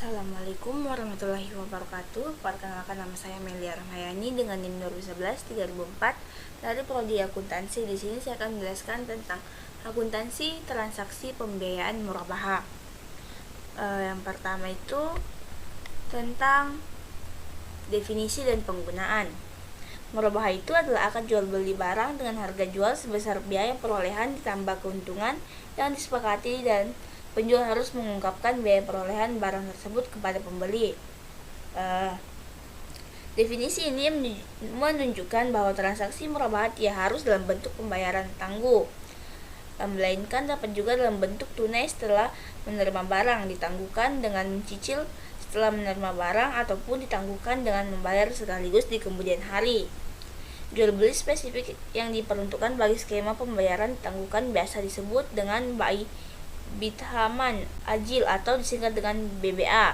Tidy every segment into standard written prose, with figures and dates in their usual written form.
Assalamualaikum warahmatullahi wabarakatuh. Perkenalkan, nama saya Melia Rahmayani dengan NIM 2011-3004 dari Prodi Akuntansi. Di sini saya akan menjelaskan tentang akuntansi transaksi pembiayaan murabaha. Yang pertama itu tentang definisi dan penggunaan. Murabaha itu adalah akad jual beli barang dengan harga jual sebesar biaya perolehan ditambah keuntungan yang disepakati, dan penjual harus mengungkapkan biaya perolehan barang tersebut kepada pembeli. Definisi ini menunjukkan bahwa transaksi murabaha tidak harus dalam bentuk pembayaran tangguh, melainkan dapat juga dalam bentuk tunai setelah menerima barang, ditangguhkan dengan mencicil setelah menerima barang, ataupun ditangguhkan dengan membayar sekaligus di kemudian hari. Jual beli spesifik yang diperuntukkan bagi skema pembayaran ditangguhkan biasa disebut dengan Bithaman Ajil atau disingkat dengan BBA.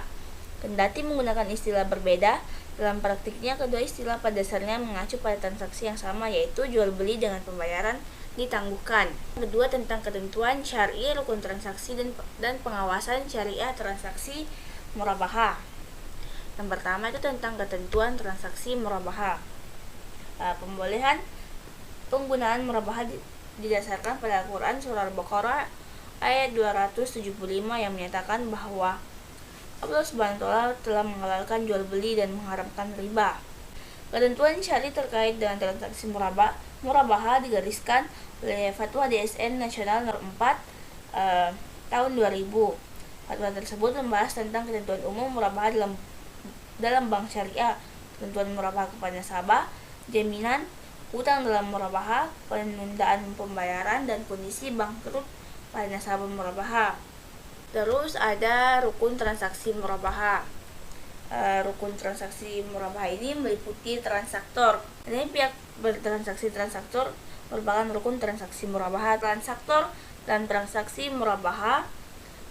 Kendati menggunakan istilah berbeda, dalam praktiknya kedua istilah pada dasarnya mengacu pada transaksi yang sama, yaitu jual beli dengan pembayaran ditangguhkan. Kedua, tentang ketentuan syar'i rukun transaksi dan pengawasan syariah transaksi murabaha. Yang pertama itu tentang ketentuan transaksi murabaha. Pembolehan penggunaan murabaha didasarkan pada Al-Quran surah Al-Baqarah ayat 275 yang menyatakan bahwa Allah Subhanahu wa Ta'ala telah menghalalkan jual beli dan mengharamkan riba. Ketentuan syar'i terkait dengan transaksi murabaha digariskan oleh Fatwa DSN Nasional Nomor 4 tahun 2000. Fatwa tersebut membahas tentang ketentuan umum murabaha dalam bank syariah, ketentuan murabaha kepada nasabah, jaminan utang dalam murabaha, penundaan pembayaran, dan kondisi bangkrut pada nasabah murabaha. Terus ada rukun transaksi murabaha. Rukun transaksi murabaha ini meliputi transaktor. Ini pihak bertransaksi. Transaktor merupakan rukun transaksi murabaha. Transaktor dan transaksi murabaha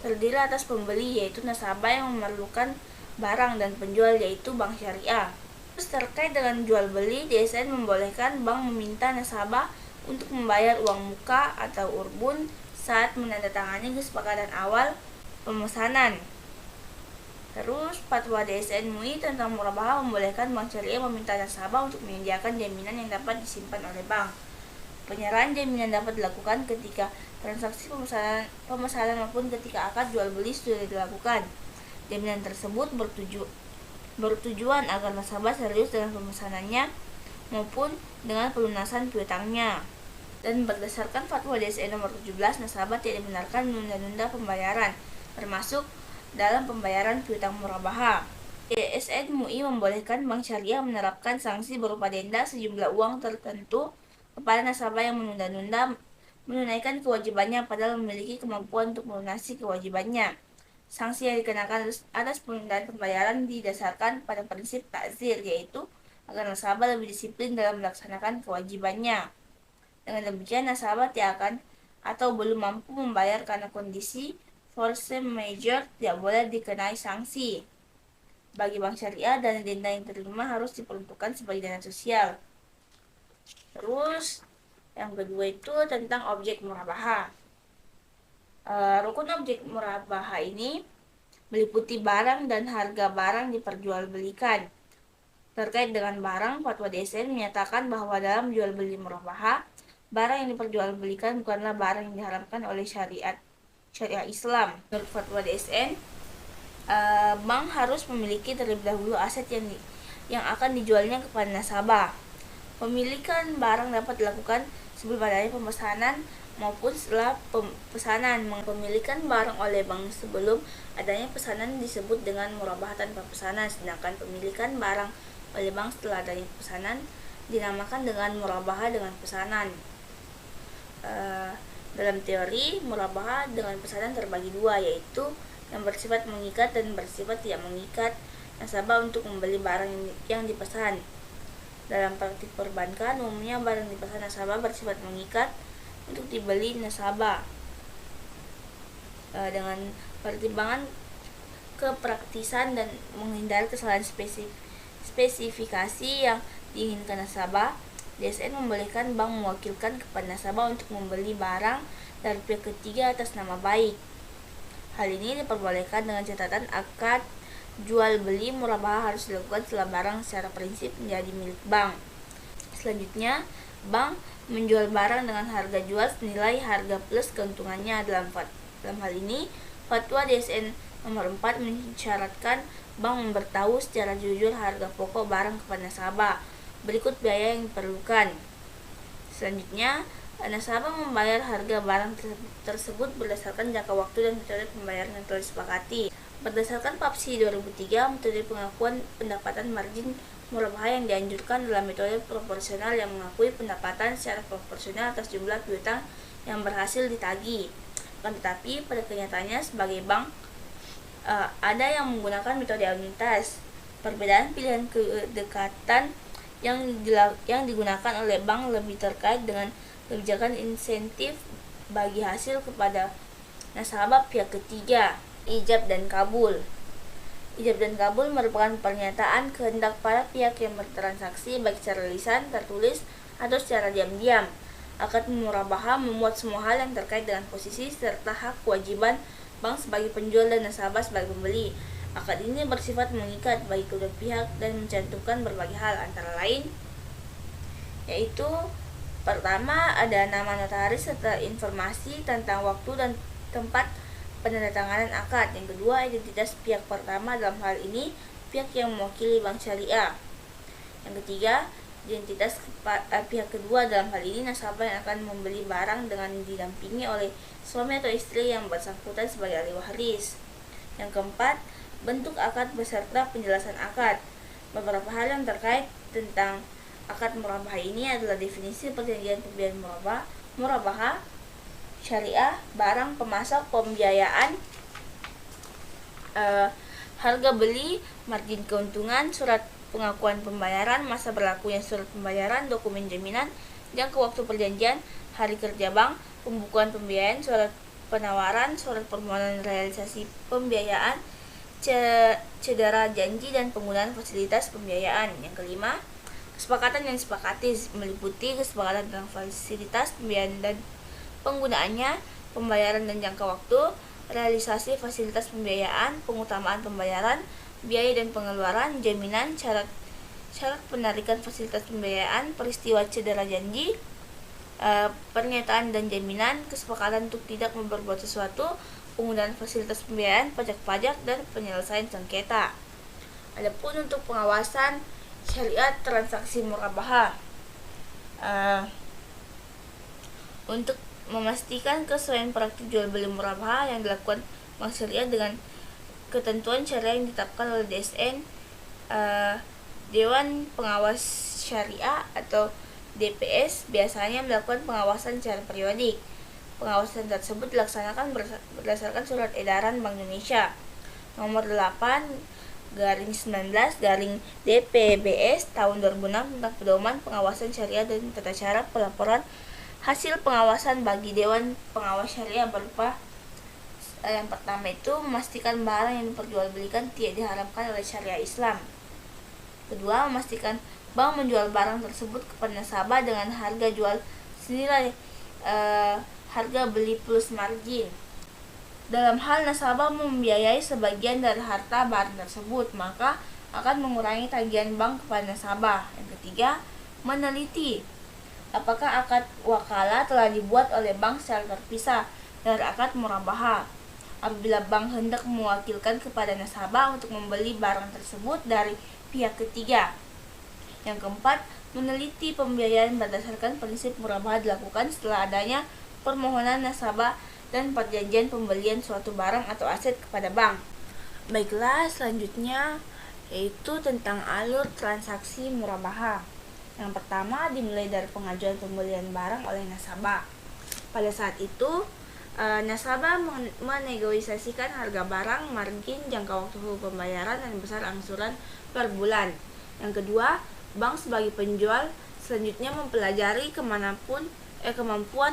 terdiri atas pembeli, yaitu nasabah yang memerlukan barang, dan penjual, yaitu bank syariah. Terus terkait dengan jual beli, DSN membolehkan bank meminta nasabah untuk membayar uang muka atau urbun saat menandatangani kesepakatan awal pemesanan. Terus Fatwa DSN MUI tentang murabaha membolehkan bank syariah meminta nasabah untuk menyediakan jaminan yang dapat disimpan oleh bank. Penyerahan jaminan dapat dilakukan ketika transaksi pemesanan maupun ketika akad jual beli sudah dilakukan. Jaminan tersebut bertujuan agar nasabah serius dengan pemesanannya maupun dengan pelunasan piutangnya. Dan berdasarkan Fatwa DSN nomor 17, nasabah tidak dibenarkan menunda-nunda pembayaran, termasuk dalam pembayaran piutang murabaha. DSN MUI membolehkan bank syariah menerapkan sanksi berupa denda sejumlah uang tertentu kepada nasabah yang menunda-nunda menunaikan kewajibannya padahal memiliki kemampuan untuk melunasi kewajibannya. Sanksi yang dikenakan atas penundaan pembayaran didasarkan pada prinsip takzir, yaitu agar nasabah lebih disiplin dalam melaksanakan kewajibannya. Dengan demikian, nasabah tidak akan atau belum mampu membayar karena kondisi force majeure tidak boleh dikenai sanksi. Bagi bank syariah, dana denda yang diterima harus diperuntukkan sebagai dana sosial. Terus yang kedua itu tentang objek murabaha. Rukun objek murabaha ini meliputi barang dan harga barang diperjualbelikan. Terkait dengan barang, Fatwa DSN menyatakan bahwa dalam jual beli murabaha, barang yang diperjualbelikan bukanlah barang yang diharamkan oleh syariat Islam. Menurut Fatwa DSN, bank harus memiliki terlebih dahulu aset yang akan dijualnya kepada nasabah. Pemilikan barang dapat dilakukan sebelum adanya pemesanan maupun setelah pesanan. Pemilikan barang oleh bank sebelum adanya pesanan disebut dengan murabaha tanpa pesanan, sedangkan pemilikan barang oleh bank setelah adanya pesanan dinamakan dengan murabaha dengan pesanan. Dalam teori, murabaha dengan pesanan terbagi dua, yaitu yang bersifat mengikat dan bersifat tidak mengikat nasabah untuk membeli barang yang dipesan. Dalam praktik perbankan, umumnya barang dipesan nasabah bersifat mengikat untuk dibeli nasabah. Dengan pertimbangan kepraktisan dan menghindari kesalahan spesifikasi yang diinginkan nasabah, DSN membolehkan bank mewakilkan kepada nasabah untuk membeli barang dari pihak ketiga atas nama baik. Hal ini diperbolehkan dengan catatan akad jual beli murabahah harus dilakukan setelah barang secara prinsip menjadi milik bank. Selanjutnya, bank menjual barang dengan harga jual senilai harga plus keuntungannya. Dalam hal ini, Fatwa DSN nomor 4 mensyaratkan bank memberitahu secara jujur harga pokok barang kepada nasabah. Berikut biaya yang diperlukan. Selanjutnya, nasabah membayar harga barang tersebut berdasarkan jangka waktu dan metode pembayaran yang telah disepakati. Berdasarkan PAPSI 2003, metode pengakuan pendapatan margin murabahah yang dianjurkan adalah metode proporsional yang mengakui pendapatan secara proporsional atas jumlah piutang yang berhasil ditagih. Akan tetapi, pada kenyataannya sebagai bank, ada yang menggunakan metode anuitas. Perbedaan pilihan kedekatan yang digunakan oleh bank lebih terkait dengan kebijakan insentif bagi hasil kepada nasabah pihak ketiga. Ijab dan kabul. Ijab dan kabul merupakan pernyataan kehendak para pihak yang bertransaksi baik secara lisan, tertulis, atau secara diam-diam. Akad murabahah memuat semua hal yang terkait dengan posisi serta hak kewajiban bank sebagai penjual dan nasabah sebagai pembeli. Akad ini bersifat mengikat bagi kedua pihak dan mencantumkan berbagai hal, antara lain yaitu pertama, ada nama notaris serta informasi tentang waktu dan tempat penandatanganan akad. Yang kedua, identitas pihak pertama, dalam hal ini pihak yang mewakili bank syariah. Yang ketiga, identitas pihak kedua, dalam hal ini nasabah yang akan membeli barang dengan didampingi oleh suami atau istri yang bersangkutan sebagai ahli waris. Yang keempat, bentuk akad beserta penjelasan akad. Beberapa hal yang terkait tentang akad murabahah ini adalah definisi perjanjian pembelian murabahah syariah, barang, pemasok, pembiayaan, harga beli, margin keuntungan, surat pengakuan pembayaran, masa berlakunya surat pembayaran, dokumen jaminan, jangka waktu perjanjian, hari kerja bank, pembukuan pembiayaan, surat penawaran, surat permohonan realisasi pembiayaan, cedera janji, dan penggunaan fasilitas pembiayaan. Yang kelima, kesepakatan yang disepakati meliputi kesepakatan tentang fasilitas pembiayaan dan penggunaannya, pembayaran dan jangka waktu, realisasi fasilitas pembiayaan, pengutamaan pembayaran, biaya dan pengeluaran, jaminan, syarat penarikan fasilitas pembiayaan, peristiwa cedera janji, pernyataan dan jaminan, kesepakatan untuk tidak memperbuat sesuatu, penggunaan fasilitas pembiayaan, pajak-pajak, dan penyelesaian sengketa. Adapun untuk pengawasan syariat transaksi murabahah, untuk memastikan kesesuaian praktik jual beli murabahah yang dilakukan bank syariah dengan ketentuan syariah yang ditetapkan oleh DSN, Dewan Pengawas Syariah atau DPS biasanya melakukan pengawasan secara periodik. Pengawasan tersebut dilaksanakan berdasarkan surat edaran Bank Indonesia nomor 8/19/DPBS tahun 2006 tentang pedoman pengawasan syariah dan tata cara pelaporan hasil pengawasan bagi Dewan Pengawas Syariah berupa yang pertama itu memastikan barang yang diperjualbelikan tidak diharamkan oleh syariah Islam. Kedua, memastikan bank menjual barang tersebut kepada nasabah dengan harga jual senilai harga beli plus margin. Dalam hal nasabah membiayai sebagian dari harta barang tersebut, maka akan mengurangi tagihan bank kepada nasabah. Yang ketiga, meneliti apakah akad wakalah telah dibuat oleh bank secara terpisah dari akad murabahah. Apabila bank hendak mewakilkan kepada nasabah untuk membeli barang tersebut dari pihak ketiga. Yang keempat, meneliti pembiayaan berdasarkan prinsip murabahah dilakukan setelah adanya permohonan nasabah dan perjanjian pembelian suatu barang atau aset kepada bank. Baiklah, selanjutnya yaitu tentang alur transaksi murabahah. Yang pertama dimulai dari pengajuan pembelian barang oleh nasabah. Pada saat itu, nasabah menegosiasikan harga barang, margin, jangka waktu pembayaran, dan besar angsuran per bulan. Yang kedua, bank sebagai penjual selanjutnya mempelajari kemampuan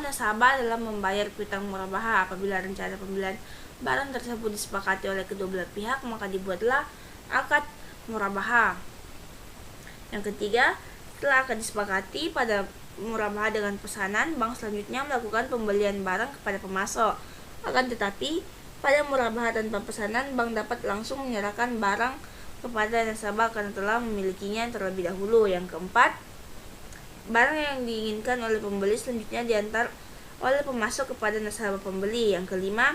nasabah dalam membayar piutang murabahah. Apabila rencana pembelian barang tersebut disepakati oleh kedua belah pihak, maka dibuatlah akad murabahah. Yang ketiga, setelah akad disepakati pada murabahah dengan pesanan, bank selanjutnya melakukan pembelian barang kepada pemasok. Akan tetapi, Pada murabahah tanpa pesanan, bank dapat langsung menyerahkan barang kepada nasabah karena telah memilikinya terlebih dahulu. Yang keempat, barang yang diinginkan oleh pembeli selanjutnya diantar oleh pemasok kepada nasabah pembeli. Yang kelima,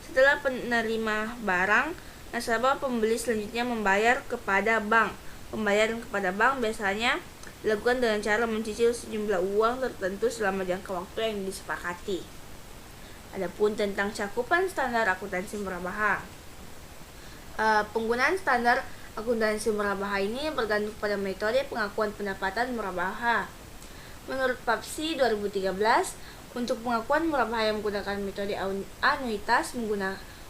setelah penerima barang, nasabah pembeli selanjutnya membayar kepada bank. Pembayaran kepada bank biasanya dilakukan dengan cara mencicil sejumlah uang tertentu selama jangka waktu yang disepakati. Adapun tentang cakupan standar akuntansi murabahah. Penggunaan standar akuntansi murabahah ini bergantung pada metode pengakuan pendapatan murabahah. Menurut PAPSI 2013, untuk pengakuan murabahah yang menggunakan metode anuitas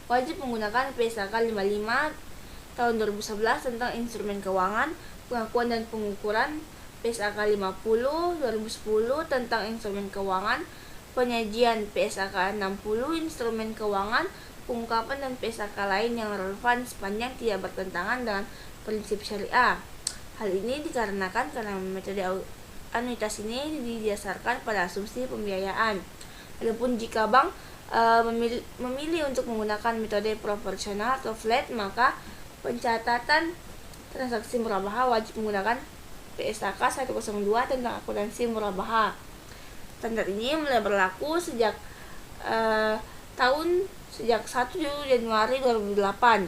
wajib menggunakan PSAK 55 tahun 2011 tentang instrumen keuangan, pengakuan dan pengukuran, PSAK 50 2010 tentang instrumen keuangan, penyajian PSAK 60 instrumen keuangan, pengungkapan dan PSAK lain yang relevan sepanjang tidak bertentangan dengan prinsip syariah. Hal ini dikarenakan karena metode anuitas ini didasarkan pada asumsi pembiayaan. Adapun jika bank memilih untuk menggunakan metode proporsional atau flat, maka pencatatan transaksi murabahah wajib menggunakan PSAK 102 tentang akuntansi murabahah. Standar ini mulai berlaku sejak 1 Januari 2008.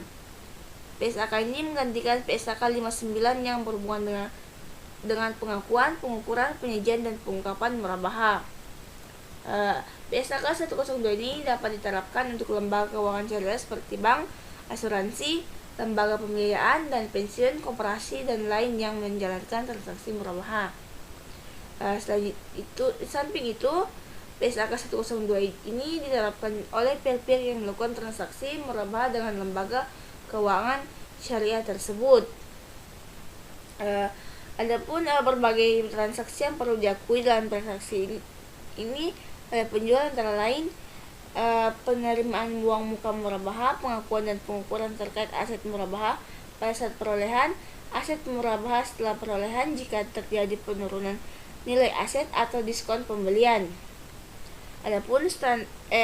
PSAK ini menggantikan PSAK 59 yang berhubungan dengan pengakuan, pengukuran, penyajian, dan pengungkapan murabahah. PSAK 102 ini dapat diterapkan untuk lembaga keuangan syariah seperti bank, asuransi, lembaga pembiayaan, dan pensiun, koperasi, dan lain yang menjalankan transaksi murabahah. Di samping itu, PSAK 102 ini diterapkan oleh pihak-pihak yang melakukan transaksi murabahah dengan lembaga keuangan syariah tersebut. Adapun berbagai transaksi yang perlu diakui dalam transaksi ini oleh penjual antara lain penerimaan uang muka murabahah, pengakuan dan pengukuran terkait aset murabahah pada saat perolehan, aset murabahah setelah perolehan jika terjadi penurunan nilai aset atau diskon pembelian. Adapun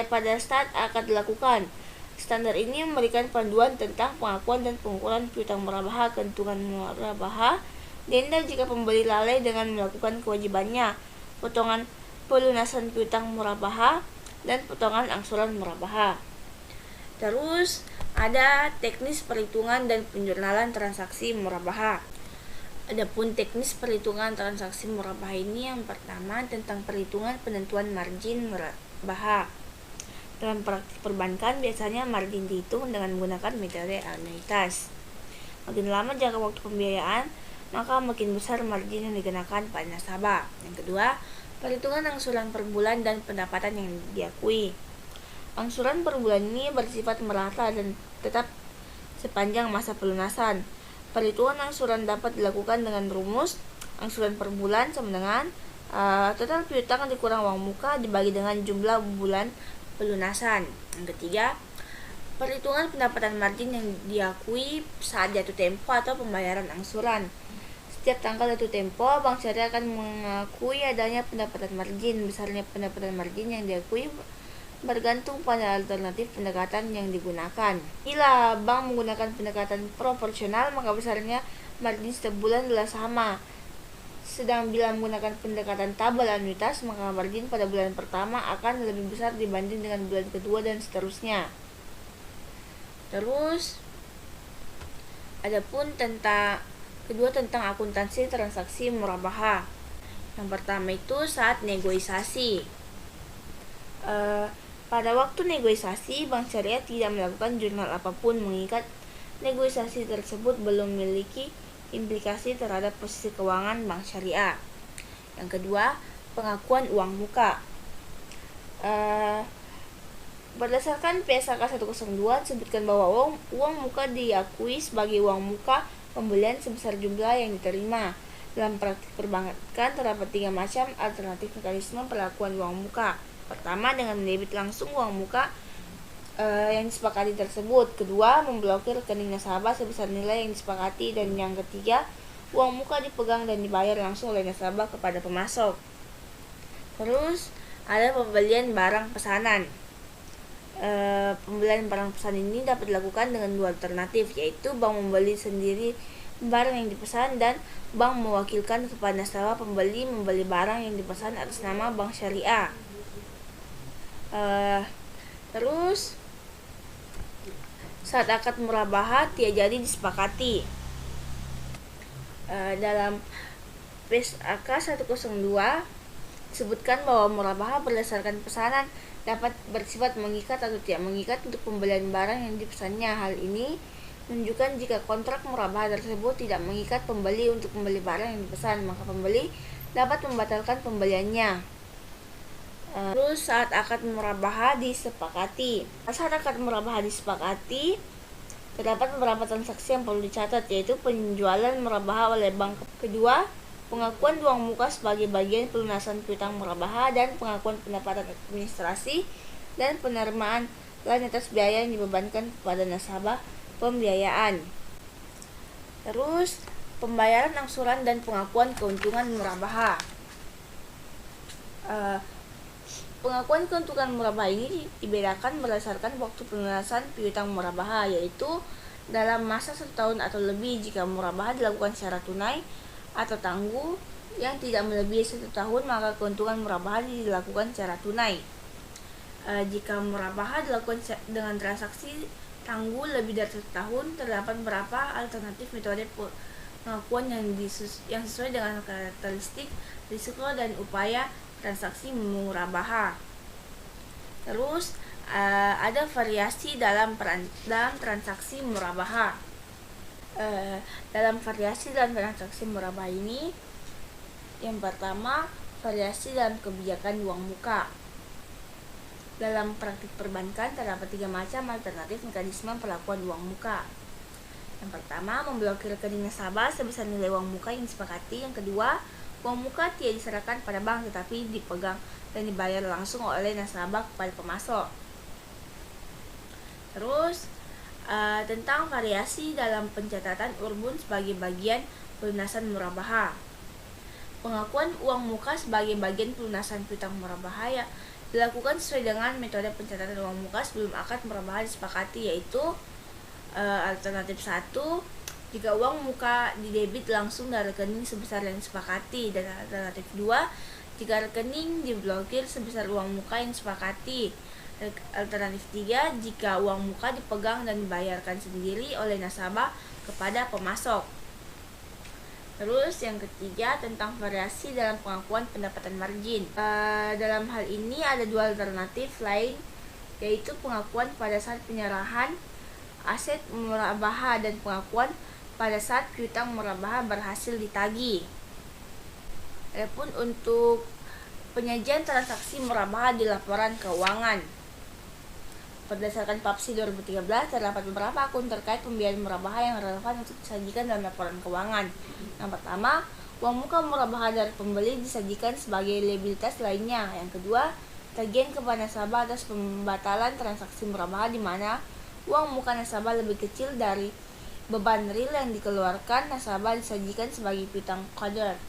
pada saat akan dilakukan, standar ini memberikan panduan tentang pengakuan dan pengukuran piutang murabahah, keuntungan murabahah, denda jika pembeli lalai dengan melakukan kewajibannya, potongan pelunasan piutang murabahah, dan potongan angsuran murabahah. Terus ada teknis perhitungan dan penjurnalan transaksi murabahah. Adapun teknis perhitungan transaksi murabahah ini yang pertama tentang perhitungan penentuan margin murabahah. Dalam praktik perbankan biasanya margin dihitung dengan menggunakan metode anuitas. Makin lama jangka waktu pembiayaan, maka makin besar margin yang dikenakan pada nasabah. Yang kedua, perhitungan angsuran per bulan dan pendapatan yang diakui. Angsuran per bulan ini bersifat merata dan tetap sepanjang masa pelunasan. Perhitungan angsuran dapat dilakukan dengan rumus angsuran per bulan sama dengan total piutang dikurang uang muka dibagi dengan jumlah bulan pelunasan. Yang ketiga, perhitungan pendapatan margin yang diakui saat jatuh tempo atau pembayaran angsuran. Setiap tanggal jatuh tempo, bank syariah akan mengakui adanya pendapatan margin. Besarnya pendapatan margin yang diakui bergantung pada alternatif pendekatan yang digunakan. Bila bank menggunakan pendekatan proporsional, maka besarnya margin setiap bulan adalah sama. Sedang bila menggunakan pendekatan tabel anuitas, maka margin pada bulan pertama akan lebih besar dibanding dengan bulan kedua dan seterusnya. Terus, adapun tentang akuntansi transaksi murabahah. Yang pertama itu saat negosiasi. Pada waktu negosiasi, bank syariah tidak melakukan jurnal apapun mengikat negosiasi tersebut belum memiliki implikasi terhadap posisi keuangan bank syariah. Yang kedua, pengakuan uang muka. Berdasarkan PSAK 102 disebutkan bahwa uang muka diakui sebagai uang muka pembelian sebesar jumlah yang diterima. Dalam praktik perbankan terdapat 3 macam alternatif mekanisme perlakuan uang muka. Pertama, dengan mendebit langsung uang muka yang disepakati tersebut. Kedua, memblokir rekening nasabah sebesar nilai yang disepakati. Dan yang ketiga, uang muka dipegang dan dibayar langsung oleh nasabah kepada pemasok. Terus ada pembelian barang pesanan. Pembelian barang pesan ini dapat dilakukan dengan dua alternatif, yaitu bank membeli sendiri barang yang dipesan dan bank mewakilkan kepada nasabah pembeli membeli barang yang dipesan atas nama bank syariah. Terus saat akad murabahah tidak jadi disepakati. Dalam PSAK 102 disebutkan bahwa murabahah berdasarkan pesanan dapat bersifat mengikat atau tidak mengikat untuk pembelian barang yang dipesannya. Hal ini menunjukkan jika kontrak murabahah tersebut tidak mengikat pembeli untuk membeli barang yang dipesan, maka pembeli dapat membatalkan pembeliannya. Terus saat akad murabahah disepakati. Saat akad murabahah disepakati, terdapat beberapa transaksi yang perlu dicatat, yaitu penjualan murabahah oleh bank kedua, pengakuan uang muka sebagai bagian pelunasan piutang murabahah, dan pengakuan pendapatan administrasi dan penerimaan lain atas biaya yang dibebankan kepada nasabah pembiayaan. Terus pembayaran angsuran dan pengakuan keuntungan murabahah. Pengakuan keuntungan murabahah ini dibedakan berdasarkan waktu pelunasan piutang murabahah, yaitu dalam masa 1 tahun atau lebih jika murabahah dilakukan secara tunai atau tangguh yang tidak melebihi 1 tahun, maka keuntungan murabahah dilakukan secara tunai. Jika murabahah dilakukan dengan transaksi tangguh lebih dari 1 tahun, terdapat beberapa alternatif metode pengakuan yang sesuai dengan karakteristik, risiko, dan upaya transaksi murabahah. Terus ada variasi dalam transaksi murabahah. Dalam variasi dalam transaksi murabahah ini, yang pertama, variasi dalam kebijakan uang muka. Dalam praktik perbankan terdapat 3 macam alternatif mekanisme perlakuan uang muka. Yang pertama, memblokir rekening nasabah sebesar nilai uang muka yang disepakati. Yang kedua, uang muka tidak diserahkan pada bank tetapi dipegang dan dibayar langsung oleh nasabah kepada pemasok. Terus tentang variasi dalam pencatatan urbun sebagai bagian pelunasan murabahah. Pengakuan uang muka sebagai bagian pelunasan piutang murabahah ya dilakukan sesuai dengan metode pencatatan uang muka sebelum akad murabahah disepakati, yaitu alternatif 1, jika uang muka didebit langsung dari rekening sebesar yang disepakati, dan alternatif 2, jika rekening diblokir sebesar uang muka yang disepakati. Alternatif 3, jika uang muka dipegang dan dibayarkan sendiri oleh nasabah kepada pemasok. Terus yang ketiga, tentang variasi dalam pengakuan pendapatan margin. Dalam hal ini ada 2 alternatif lain, yaitu pengakuan pada saat penyerahan aset murabahah dan pengakuan pada saat piutang murabahah berhasil ditagih. Adapun untuk penyajian transaksi murabahah di laporan keuangan, berdasarkan PAPSI 2013 terdapat beberapa akun terkait pembiayaan murabahah yang relevan untuk disajikan dalam laporan keuangan. Yang pertama, uang muka murabahah dari pembeli disajikan sebagai liabilitas lainnya. Yang kedua, tagihan kepada nasabah atas pembatalan transaksi murabahah di mana uang muka nasabah lebih kecil dari beban real yang dikeluarkan nasabah disajikan sebagai piutang qadar.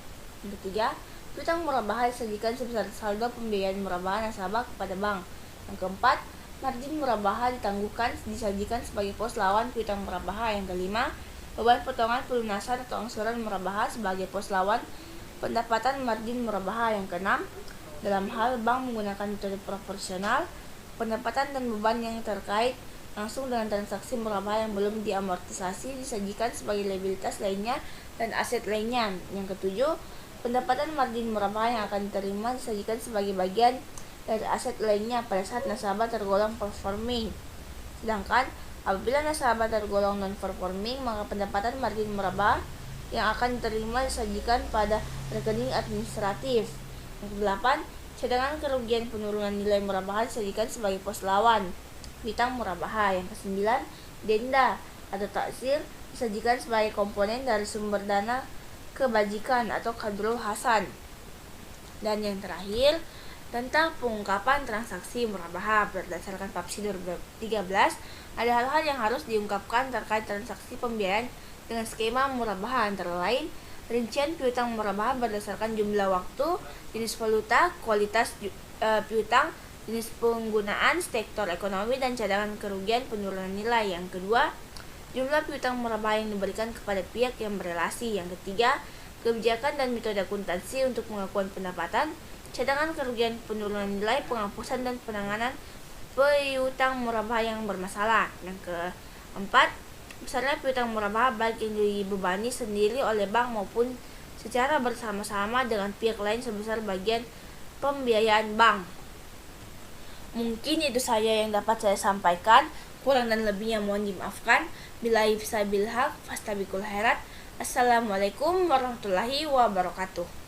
Yang ketiga, piutang murabahah disajikan sebesar saldo pembiayaan murabahah nasabah kepada bank. Yang keempat, margin murabahah ditangguhkan disajikan sebagai pos lawan piutang murabahah. Yang kelima, beban potongan pelunasan atau angsuran murabahah sebagai pos lawan pendapatan margin murabahah. Yang keenam, dalam hal bank menggunakan metode proporsional, pendapatan dan beban yang terkait langsung dengan transaksi murabahah yang belum diamortisasi disajikan sebagai liabilitas lainnya dan aset lainnya. Yang ketujuh, pendapatan margin murabahah yang akan diterima disajikan sebagai bagian dari aset lainnya pada saat nasabah tergolong performing. Sedangkan apabila nasabah tergolong non-performing, maka pendapatan margin murabahah yang akan diterima disajikan pada rekening administratif. Yang kedelapan, cadangan kerugian penurunan nilai murabahah disajikan sebagai pos lawan piutang murabahah. Yang kesembilan, denda atau taksir disajikan sebagai komponen dari sumber dana kebajikan atau kadrul hasan. Dan yang terakhir, tentang pengungkapan transaksi murabahah. Berdasarkan PAPSI 2013, ada hal-hal yang harus diungkapkan terkait transaksi pembiayaan dengan skema murabahah, antara lain rincian piutang murabahah berdasarkan jumlah waktu, jenis valuta, kualitas piutang, jenis penggunaan, sektor ekonomi, dan cadangan kerugian penurunan nilai. Yang kedua, jumlah piutang murah yang diberikan kepada pihak yang berelasi. Yang ketiga, kebijakan dan metode akuntansi untuk pengakuan pendapatan, cadangan kerugian penurunan nilai, penghapusan dan penanganan piutang murabah yang bermasalah. Yang keempat, besarnya piutang murabah baik yang dibebani sendiri oleh bank maupun secara bersama-sama dengan pihak lain sebesar bagian pembiayaan bank. Mungkin itu saja yang dapat saya sampaikan. Kurang dan lebihnya mohon dimaafkan. Billahi fisabilillah, fastabikul khairat. Assalamualaikum warahmatullahi wabarakatuh.